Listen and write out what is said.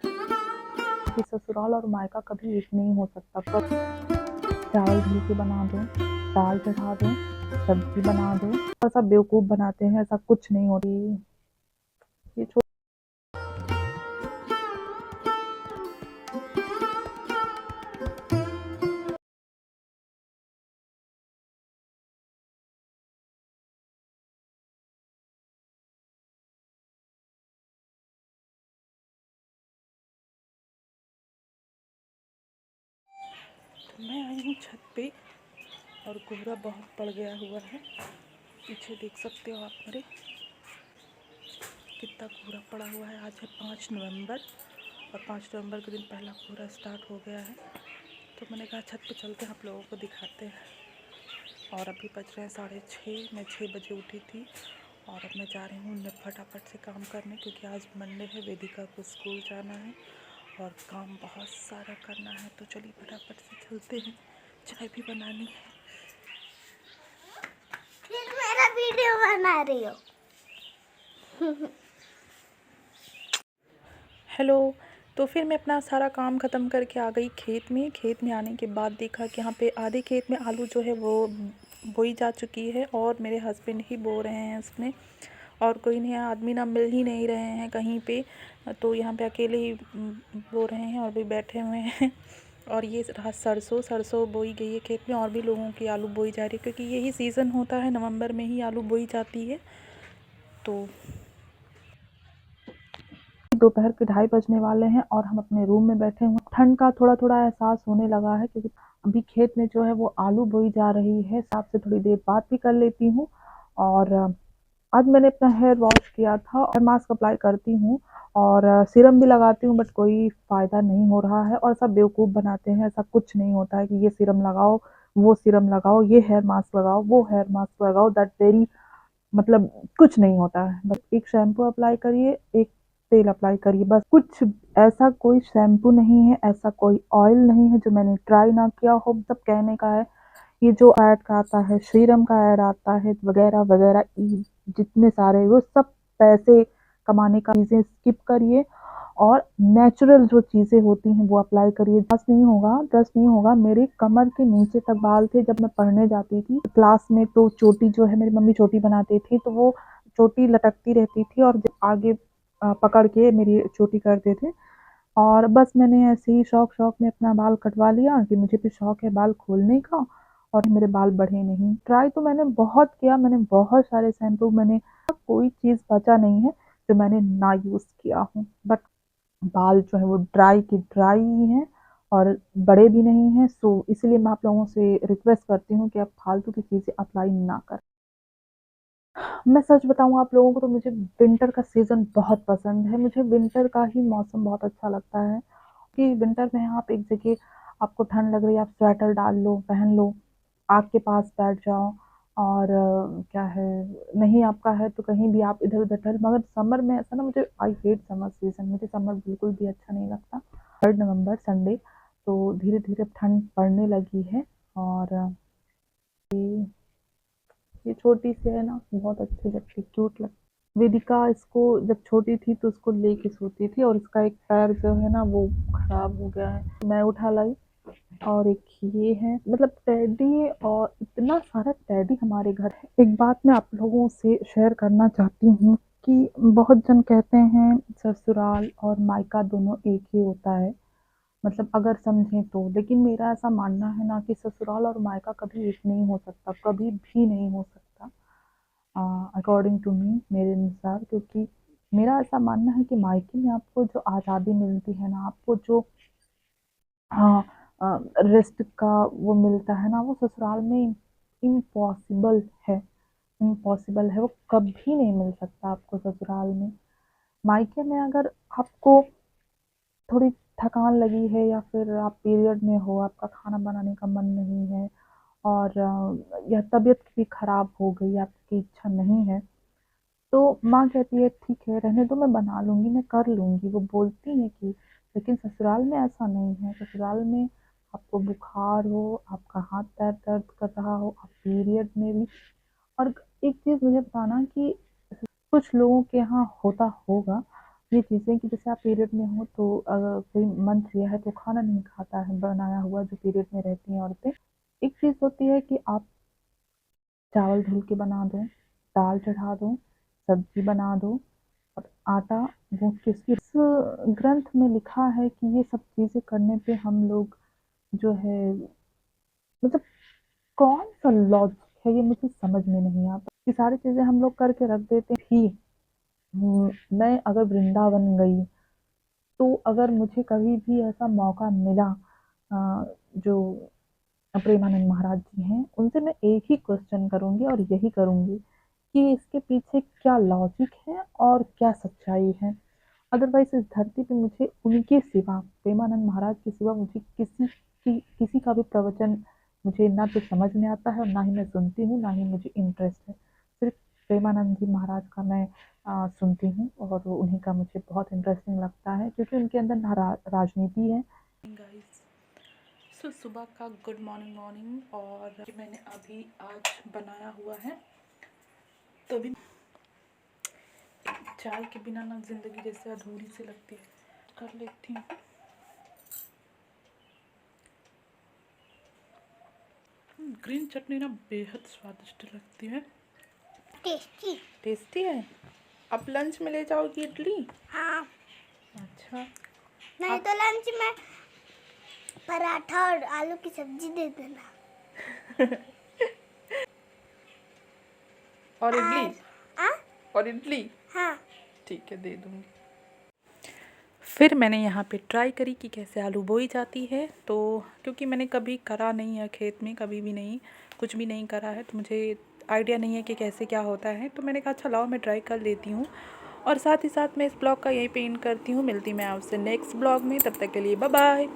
कि ससुराल और मायका कभी एक नहीं हो सकता। कब चावल धुल के बना दो, दाल चढ़ा दो, सब्जी बना दो, ऐसा बेवकूफ़ बनाते हैं, ऐसा कुछ नहीं होती। ये मैं आई हूँ छत पे और कोहरा बहुत पड़ गया हुआ है। पीछे देख सकते हो आप मेरे कितना कोहरा पड़ा हुआ है। आज है 5 नवंबर और 5 नवंबर के दिन पहला कोहरा स्टार्ट हो गया है। तो मैंने कहा छत पे चलते हैं, आप लोगों को दिखाते हैं। और अभी बज रहे हैं 6:30। मैं 6 बजे उठी थी और अब मैं जा रही हूँ फटाफट से काम करने, क्योंकि आज मंडे है, वेदिका को स्कूल जाना है और काम बहुत सारा करना है। तो चलिए फटाफट से चलते हैं, चाय भी बनानी है। फिर मेरा वीडियो बना रही हो। हेलो। तो फिर मैं अपना सारा काम ख़त्म करके आ गई खेत में। खेत में आने के बाद देखा कि यहाँ पे आधे खेत में आलू जो है वो बोई जा चुकी है और मेरे हस्बैंड ही बो रहे हैं उसमें, और कोई नहीं, आदमी ना मिल ही नहीं रहे हैं कहीं पे। तो यहाँ पे अकेले ही बो रहे हैं और भी बैठे हुए हैं। और ये रहा सरसों बोई गई है खेत में, और भी लोगों की आलू बोई जा रही है, क्योंकि यही सीज़न होता है, नवंबर में ही आलू बोई जाती है। तो दोपहर के 2:30 बजने वाले हैं और हम अपने रूम में बैठे हुए। ठंड का थोड़ा-थोड़ा एहसास होने लगा है, क्योंकि अभी खेत में जो है वो आलू बोई जा रही है। आपसे थोड़ी देर बात भी कर लेती हूँ। और आज मैंने अपना हेयर वॉश किया था और मास्क अप्लाई करती हूँ और सीरम भी लगाती हूँ, बट कोई फ़ायदा नहीं हो रहा है और सब बेवकूफ़ बनाते हैं। ऐसा कुछ नहीं होता है कि ये सीरम लगाओ, वो सीरम लगाओ, ये हेयर मास्क लगाओ, वो हेयर मास्क लगाओ। दैट वेरी मतलब कुछ नहीं होता है। बस एक शैम्पू अप्लाई करिए, एक तेल अप्लाई करिए, बस। कुछ ऐसा कोई शैम्पू नहीं है, ऐसा कोई ऑयल नहीं है जो मैंने ट्राई ना किया हो। सब कहने का है, ये जो ऐड का आता है, सीरम का ऐड आता है वगैरह वगैरह, जितने सारे वो सब पैसे कमाने का चीज़ें स्किप करिए और नेचुरल जो चीज़ें होती हैं वो अप्लाई करिए। ब्रश नहीं होगा। मेरे कमर के नीचे तक बाल थे जब मैं पढ़ने जाती थी क्लास में। तो चोटी जो है, मेरी मम्मी चोटी बनाती थी, तो वो चोटी लटकती रहती थी और आगे पकड़ के मेरी चोटी करते थे। और बस मैंने ऐसे ही शौक में अपना बाल कटवा लिया कि मुझे भी शौक है बाल खोलने का, और मेरे बाल बढ़े नहीं। ट्राई तो मैंने बहुत किया, मैंने बहुत सारे शैम्पू, मैंने कोई चीज़ बचा नहीं है जो मैंने ना यूज़ किया हूँ। बट बाल जो है वो ड्राई की ड्राई ही हैं और बड़े भी नहीं हैं। सो इसलिए मैं आप लोगों से रिक्वेस्ट करती हूँ कि आप फालतू की चीज़ें अप्लाई ना करें। मैं सच बताऊँ आप लोगों को, तो मुझे विंटर का सीज़न बहुत पसंद है। मुझे विंटर का ही मौसम बहुत अच्छा लगता है कि विंटर में आप एक जगह, आपको ठंड लग रही है, आप स्वेटर डाल लो, पहन लो, आग के पास बैठ जाओ और क्या है, नहीं आपका है तो कहीं भी आप इधर-उधर टहल। मगर समर में ऐसा ना, मुझे आई हेट समर सीज़न, मुझे समर बिल्कुल भी अच्छा नहीं लगता। 3 नवंबर संडे, तो धीरे-धीरे ठंड पड़ने लगी है और ये छोटी सी है ना, बहुत अच्छी लगती, क्यूट लगती। वेदिका इसको जब छोटी थी तो उसको लेके सोती थी और इसका एक पैर जो है ना वो खराब हो गया है, मैं उठा लाई। और एक ये है, मतलब टेडी, और इतना सारा टेडी हमारे घर है। एक बात मैं आप लोगों से शेयर करना चाहती हूँ कि बहुत जन कहते हैं ससुराल और मायका दोनों एक ही होता है, मतलब अगर समझें तो। लेकिन मेरा ऐसा मानना है ना कि ससुराल और मायका कभी एक नहीं हो सकता, कभी भी नहीं हो सकता, अकॉर्डिंग टू मी, मेरे अनुसार। क्योंकि मेरा ऐसा मानना है कि मायके में आपको जो आज़ादी मिलती है ना, आपको जो हाँ रेस्ट का वो मिलता है ना, वो ससुराल में इम्पॉसिबल है। इम्पॉसिबल है, वो कभी नहीं मिल सकता आपको ससुराल में। मायके में अगर आपको थोड़ी थकान लगी है या फिर आप पीरियड में हो, आपका खाना बनाने का मन नहीं है और या तबीयत भी खराब हो गई, आपकी इच्छा नहीं है, तो माँ कहती है ठीक है रहने दो, मैं बना लूँगी, मैं कर लूँगी, वो बोलती हैं कि। लेकिन ससुराल में ऐसा नहीं है। ससुराल में आपको बुखार हो, आपका हाथ पैर दर्द कर रहा हो, आप पीरियड में भी। और एक चीज़ मुझे बताना कि कुछ लोगों के यहाँ होता होगा, ये चीज़ें कि जैसे आप पीरियड में हो तो अगर कोई मंथ लिया है तो खाना नहीं खाता है बनाया हुआ, जो पीरियड में रहती हैं औरतें। एक चीज़ होती है कि आप चावल धुल के बना दो, दाल चढ़ा दो, सब्जी बना दो और आटा गूँथ के इसकी इस ग्रंथ में लिखा है कि ये सब चीज़ें करने पे हम लोग जो है मतलब कौन-सा लॉजिक है, ये मुझे समझ में नहीं आता। ये सारी चीज़ें हम लोग करके रख देते भी। मैं अगर वृंदावन गई, तो अगर मुझे कभी भी ऐसा मौका मिला जो प्रेमानंद महाराज जी हैं, उनसे मैं एक ही क्वेश्चन करूँगी और यही करूँगी कि इसके पीछे क्या लॉजिक है और क्या सच्चाई है। अदरवाइज़ इस धरती पे मुझे उनके सिवा, प्रेमानंद महाराज के सिवा मुझे किसी का भी प्रवचन मुझे ना तो समझ में आता है और ना ही मैं सुनती हूँ, ना ही मुझे इंटरेस्ट है। सिर्फ़ प्रेमानंद जी महाराज का मैं सुनती हूँ और उन्हीं का मुझे बहुत इंटरेस्टिंग लगता है क्योंकि उनके अंदर ना राजनीति है। गाइस, सो सुबह का गुड मॉर्निंग और मैंने अभी आज बनाया हुआ है, तो अभी चाय के बिना ना ज़िंदगी जैसे अधूरी सी लगती है। कर लेती हूँ। ग्रीन चटनी ना बेहद स्वादिष्ट लगती है। टेस्टी। टेस्टी है। अब लंच में ले जाओगी इडली? हाँ। अच्छा। नहीं तो लंच में पराठा और आलू की सब्जी दे देना। और इडली? हाँ? और इडली? हाँ। ठीक है, दे दूँगी। फिर मैंने यहाँ पे ट्राई करी कि कैसे आलू बोई जाती है, तो क्योंकि मैंने कभी करा नहीं है खेत में, कभी भी नहीं, कुछ भी नहीं करा है, तो मुझे आइडिया नहीं है कि कैसे क्या होता है। तो मैंने कहा अच्छा लाओ मैं ट्राई कर लेती हूँ। और साथ ही साथ मैं इस ब्लॉग का यहीं पे एंड करती हूँ। मिलती मैं आपसे नेक्स्ट ब्लॉग में, तब तक के लिए बाय बाय।